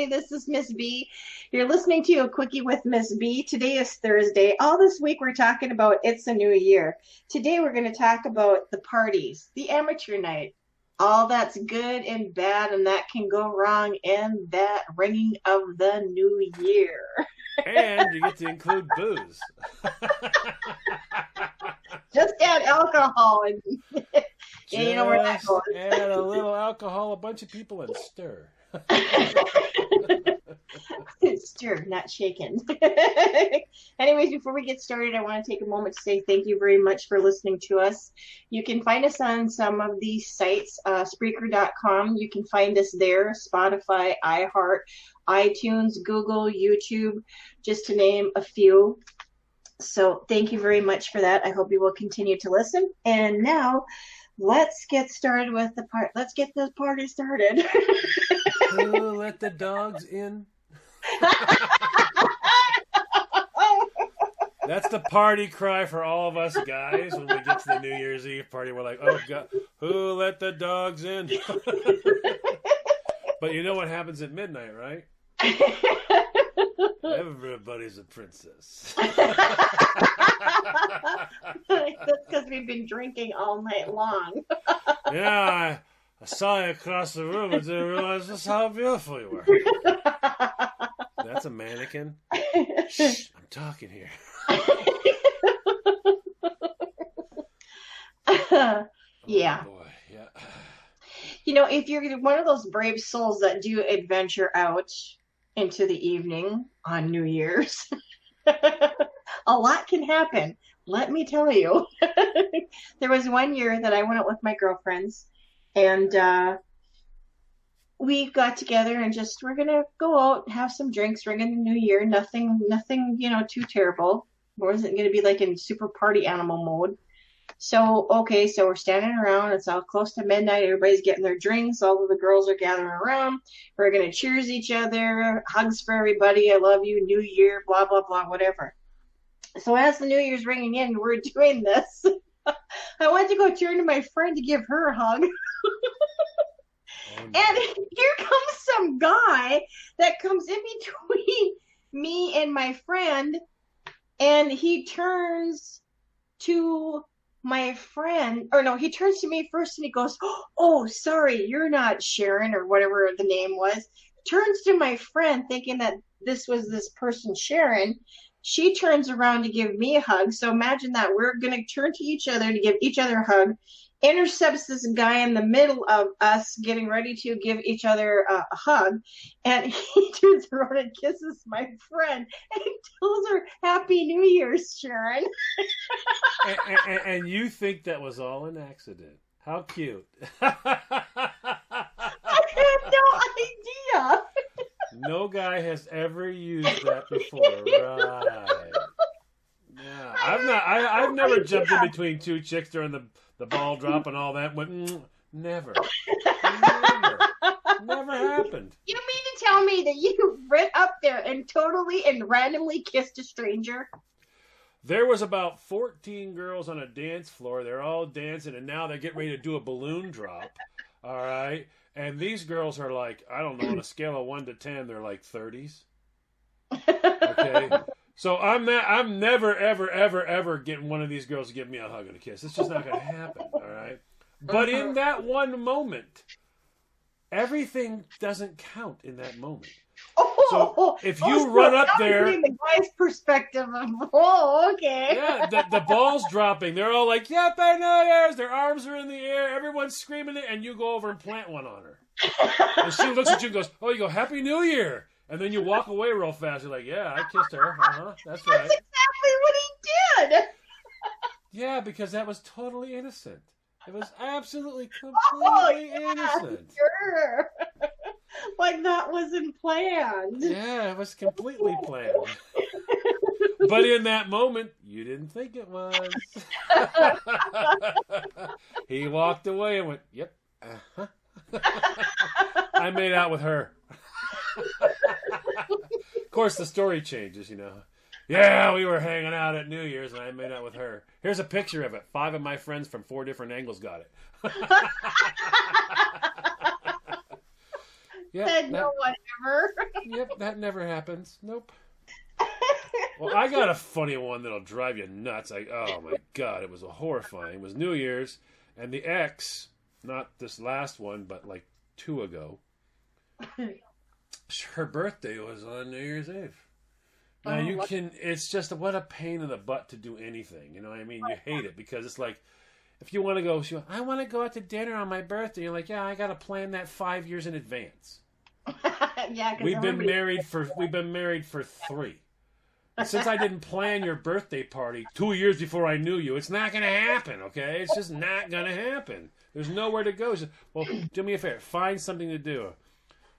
everybody. This is Miss B. You're listening to a Quickie with Miss B. Today is Thursday. All this week we're talking about It's a New Year. Today we're going to talk about the parties, the amateur night, all that's good and bad and that can go wrong in that ringing of the new year. And you get to include booze. Just add alcohol and yeah, you know where that Just goes. add a little alcohol, a bunch of people, and stir. Stirred, not shaken. Anyways, before we get started, I want to take a moment to say thank you very much for listening to us. You can find us on some of these sites, Spreaker.com. You can find us there, Spotify, iHeart, iTunes, Google, YouTube, just to name a few. So thank you very much for that. I hope you will continue to listen. And now, let's get started with the part. Let's get the party started. Who let the dogs in? That's the party cry for all of us guys when we get to the New Year's Eve party. We're like, oh God, who let the dogs in? But you know what happens at midnight, right? Everybody's a princess. That's because we've been drinking all night long. Yeah, I saw you across the room and didn't realize just how beautiful you were. That's a mannequin. Shh, I'm talking here. Yeah. Oh boy, yeah. You know, if you're one of those brave souls that do adventure out into the evening on New Year's, a lot can happen. Let me tell you. There was one year that I went out with my girlfriends, and we got together and just we're gonna go out, have some drinks, ring in the new year. Nothing, too terrible. Wasn't gonna be like in super party animal mode. So, okay, so we're standing around. It's all close to midnight. Everybody's getting their drinks. All of the girls are gathering around. We're going to cheers each other. Hugs for everybody. I love you. New Year, blah, blah, blah, whatever. So as the New Year's ringing in, we're doing this. I went to go turn to my friend to give her a hug. Oh, no. And here comes some guy that comes in between me and my friend. And he turns to my friend, or no, he turns to me first and he goes, oh, sorry, you're not Sharon or whatever the name was. Turns to my friend thinking that this was this person, Sharon. She turns around to give me a hug. So imagine that we're going to turn to each other to give each other a hug. Intercepts this guy in the middle of us getting ready to give each other a hug. And he turns around and kisses my friend and tells her, Happy New Year, Sharon. And you think that was all an accident. How cute. I had no idea. No guy has ever used that before. Right. Yeah. I've never jumped in between two chicks during the ball drop and all that. Went, never. Never happened. You mean to tell me that you went up there and totally and randomly kissed a stranger? There was about 14 girls on a dance floor. They're all dancing, and now they're getting ready to do a balloon drop. All right? And these girls are like, I don't know, on a scale of 1 to 10, they're like 30s. Okay? So I'm never, ever, ever, ever getting one of these girls to give me a hug and a kiss. It's just not going to happen, all right? But in that one moment, everything doesn't count in that moment. So if you run up there, the guy's perspective of, okay. Yeah, the ball's dropping. They're all like, "Yep, I know yours." Their arms are in the air. Everyone's screaming it, and you go over and plant one on her. And she looks at you and goes, "Oh," you go, "Happy New Year." And then you walk away real fast. You're like, "Yeah, I kissed her. That's right." That's exactly what he did. Yeah, because that was totally innocent. It was absolutely, completely innocent. Sure. Like that wasn't planned. Yeah, it was completely planned. But in that moment, you didn't think it was. He walked away and went, "Yep, uh-huh." I made out with her. Of course, the story changes, you know. Yeah, we were hanging out at New Year's and I made out with her. Here's a picture of it. 5 of my friends from 4 different angles got it. Yeah, Said no one ever. Yep, that never happens. Nope. Well, I got a funny one that'll drive you nuts. Oh my god, it was horrifying. It was New Year's, and the ex, not this last one, but like 2 ago, her birthday was on New Year's Eve. Now it's just what a pain in the butt to do anything. You know what I mean? You hate it because it's like, if you want to go, I want to go out to dinner on my birthday. You're like, yeah, I got to plan that 5 years in advance. Yeah, we've been married for 3. And since I didn't plan your birthday party 2 years before I knew you, it's not going to happen. Okay, it's just not going to happen. There's nowhere to go. Well, do me a favor, find something to do.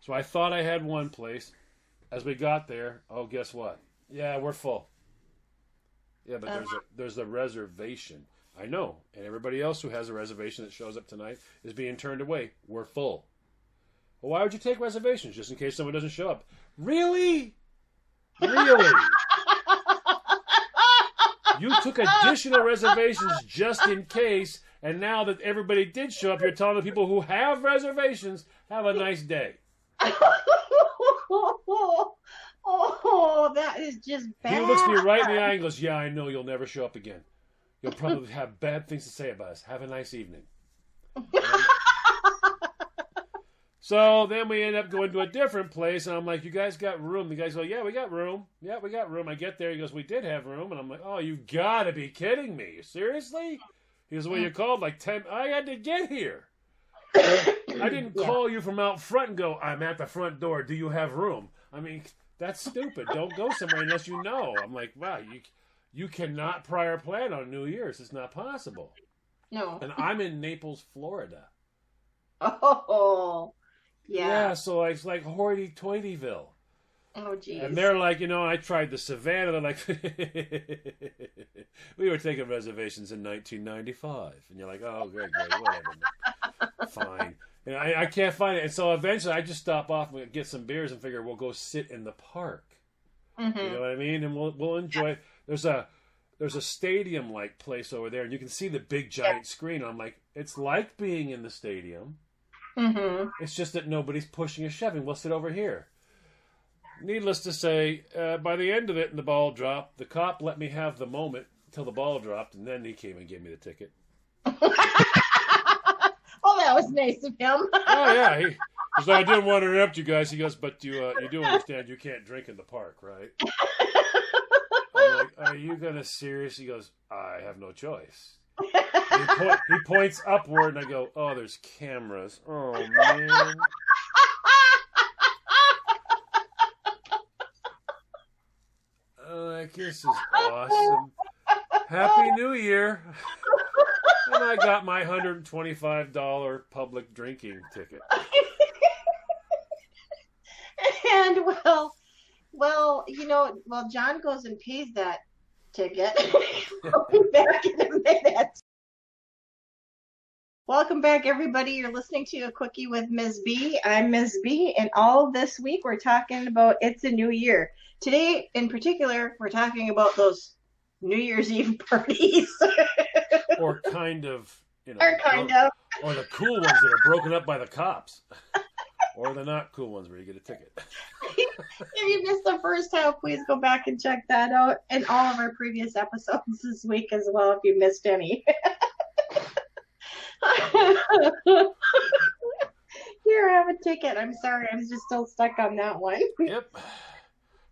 So I thought I had one place. As we got there, oh, guess what? Yeah, we're full. Yeah, but there's a reservation. I know, and everybody else who has a reservation that shows up tonight is being turned away. We're full. Well, why would you take reservations just in case someone doesn't show up? Really? Really? You took additional reservations just in case, and now that everybody did show up, you're telling the people who have reservations, have a nice day. Oh, that is just bad. He looks me right in the eye and goes, yeah, I know you'll never show up again. You'll probably have bad things to say about us. Have a nice evening. So then we end up going to a different place, and I'm like, you guys got room? The guys go, yeah, we got room. Yeah, we got room. I get there. He goes, we did have room. And I'm like, oh, you got to be kidding me. Seriously? He goes, well, you called like 10. I had to get here. I didn't call you from out front and go, I'm at the front door. Do you have room? I mean, that's stupid. Don't go somewhere unless you know. I'm like, wow, you cannot prior plan on New Year's. It's not possible. No. And I'm in Naples, Florida. Oh, yeah. Yeah, so it's like hoity-toityville. Oh, geez. And they're like, I tried the Savannah. They're like, we were taking reservations in 1995. And you're like, oh, great, whatever. Fine. I can't find it. And so eventually I just stop off and get some beers and figure we'll go sit in the park. Mm-hmm. You know what I mean? And we'll enjoy it. There's a stadium-like place over there, and you can see the big giant screen. I'm like, it's like being in the stadium. Mm-hmm. It's just that nobody's pushing or shoving. We'll sit over here. Needless to say, by the end of it and the ball dropped, the cop let me have the moment until the ball dropped, and then he came and gave me the ticket. Oh, that was nice of him. Oh, yeah. Because I didn't want to interrupt you guys. He goes, but you do understand you can't drink in the park, right? I'm like, are you going to seriously? He goes, I have no choice. He points upward, and I go, oh, there's cameras. Oh, man. Like, this is awesome. Happy New Year. And I got my $125 public drinking ticket. And John goes and pays that ticket. We'll be back in a minute. Welcome back, everybody. You're listening to A Quickie with Ms. B. I'm Ms. B, and all this week we're talking about It's a New Year. Today, in particular, we're talking about those New Year's Eve parties. Or kind of, Or the cool ones that are broken up by the cops. Or the not cool ones where you get a ticket. If you missed the first half, please go back and check that out, and all of our previous episodes this week as well if you missed any. Here, I have a ticket. I'm sorry, I'm just still stuck on that one. Yep.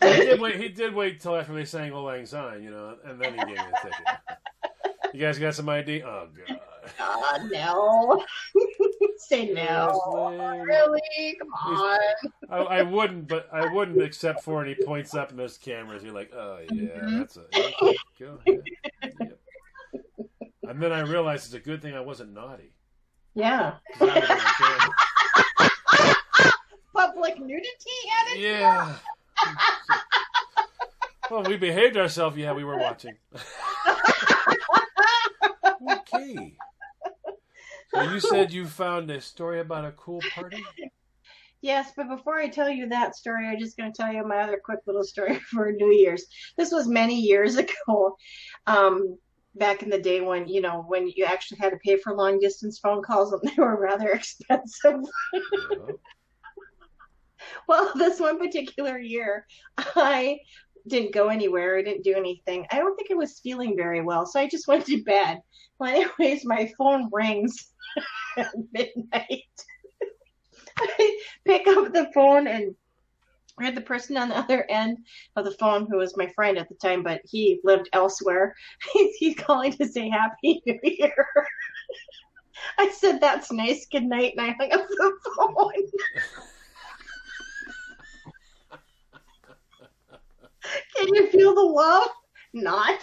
He did wait till after they sang Old Lang Syne, and then he gave me the ticket. You guys got some ID? Oh, God. No. Say no. Really? Come on. I wouldn't except for, and he points up and there's cameras. You're like, oh, yeah, that's it. Go ahead. Yep. And then I realized it's a good thing I wasn't naughty. Yeah. Public nudity added? Yeah. Well, we behaved ourselves. Yeah, we were watching. Okay. So you said you found a story about a cool party? Yes, but before I tell you that story, I'm just going to tell you my other quick little story for New Year's. This was many years ago, back in the day when you actually had to pay for long distance phone calls and they were rather expensive. Well, this one particular year, I didn't go anywhere. I didn't do anything. I don't think I was feeling very well, so I just went to bed. Well, anyways, my phone rings at midnight. I pick up the phone and I had the person on the other end of the phone who was my friend at the time, but he lived elsewhere. He's calling to say Happy New Year. I said, "That's nice. Good night." And I hung up the phone. Can you feel the love? Not.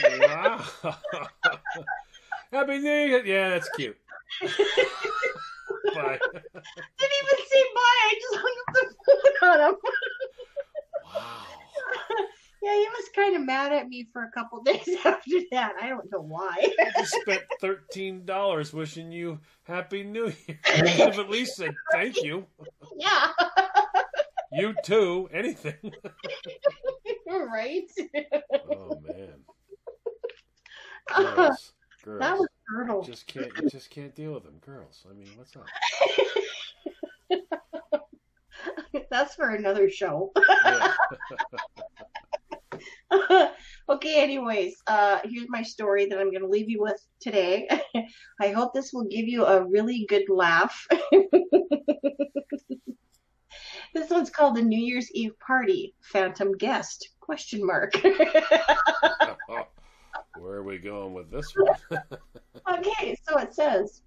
Wow. Happy New Year. Yeah, that's cute. Bye. Didn't even say bye. I just hung up the phone on him. Wow. Yeah, he was kind of mad at me for a couple days after that. I don't know why. I just spent $13 wishing you Happy New Year. You could have at least said thank you. Yeah. You too. Anything. Right? Oh man. Girls. Girls. That was brutal. You just can't deal with them. Girls. I mean, what's up? That's for another show. Yeah. Okay, anyways, here's my story that I'm going to leave you with today. I hope this will give you a really good laugh. This one's called the New Year's Eve Party Phantom Guest? Question mark. Where are we going with this one? Okay, so it says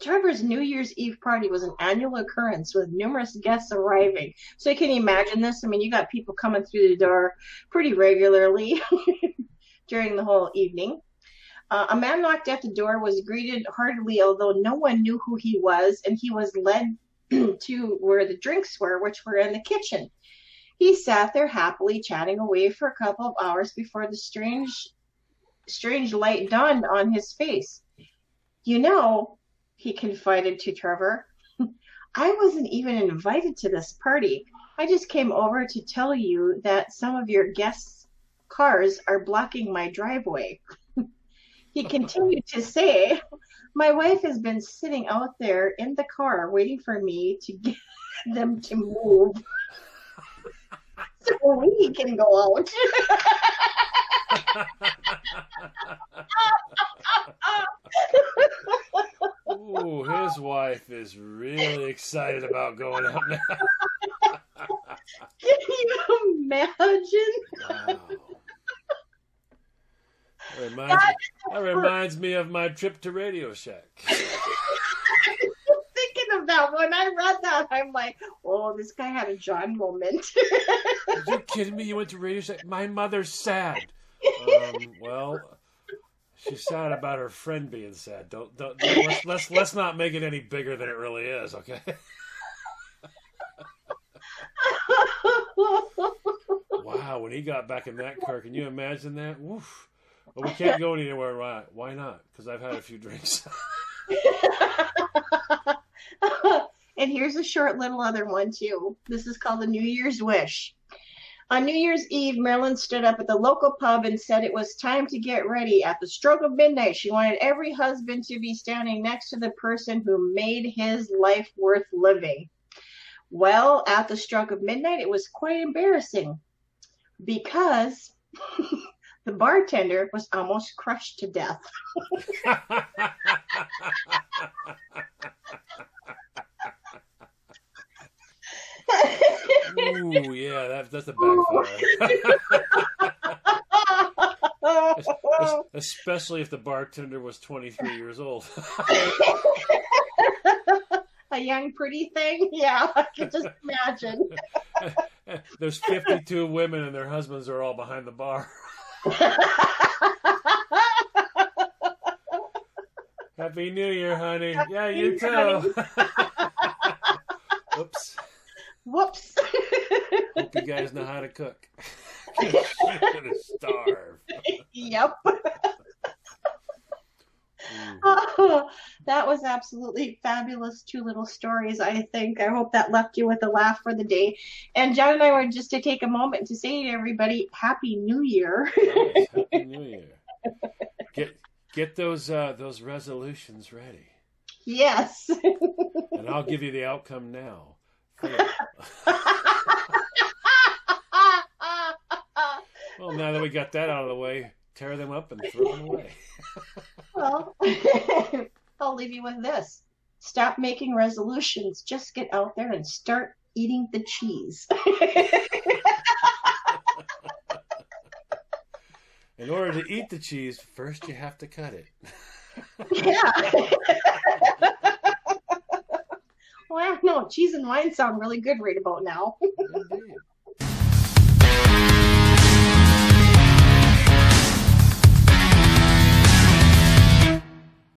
Trevor's New Year's Eve party was an annual occurrence with numerous guests arriving. So you can imagine this. I mean, you got people coming through the door pretty regularly during the whole evening. A man knocked at the door, was greeted heartily, although no one knew who he was, and he was led to where the drinks were, which were in the kitchen. He sat there happily chatting away for a couple of hours before the strange light dawned on his face. You know, he confided to Trevor, I wasn't even invited to this party. I just came over to tell you that some of your guests' cars are blocking my driveway. He continued to say, my wife has been sitting out there in the car waiting for me to get them to move so we can go out. Ooh, his wife is really excited about going out now. Can you imagine? Wow. That reminds me of my trip to Radio Shack. Thinking of that when I read that, I'm like, oh, this guy had a John moment. Are you kidding me? You went to Radio Shack? My mother's sad. Well, she's sad about her friend being sad. Let's not make it any bigger than it really is, okay? Wow, when he got back in that car, can you imagine that? Woof. Well, we can't go anywhere. Right? Why not? Because I've had a few drinks. And here's a short little other one, too. This is called the New Year's Wish. On New Year's Eve, Marilyn stood up at the local pub and said it was time to get ready. At the stroke of midnight, she wanted every husband to be standing next to the person who made his life worth living. Well, at the stroke of midnight, it was quite embarrassing because the bartender was almost crushed to death. Ooh, yeah, that's a backfire. Especially if the bartender was 23 years old. A young, pretty thing? Yeah, I can just imagine. There's 52 women and their husbands are all behind the bar. Happy New Year, honey. Happy yeah, New you Year, too. Oops. Whoops. Hope you guys know how to cook. You're gonna starve. Yep. Oh, that was absolutely fabulous. Two little stories, I think. I hope that left you with a laugh for the day. And John and I were just to take a moment to say to everybody, Happy New Year. Yes, Happy New Year. Get those resolutions ready. Yes. And I'll give you the outcome now. Hello. Well, now that we got that out of the way, tear them up and throw them away. Well, I'll leave you with this. Stop making resolutions. Just get out there and start eating the cheese. In order to eat the cheese, first you have to cut it. Yeah. Well, I don't know. Cheese and wine sound really good right about now. Indeed.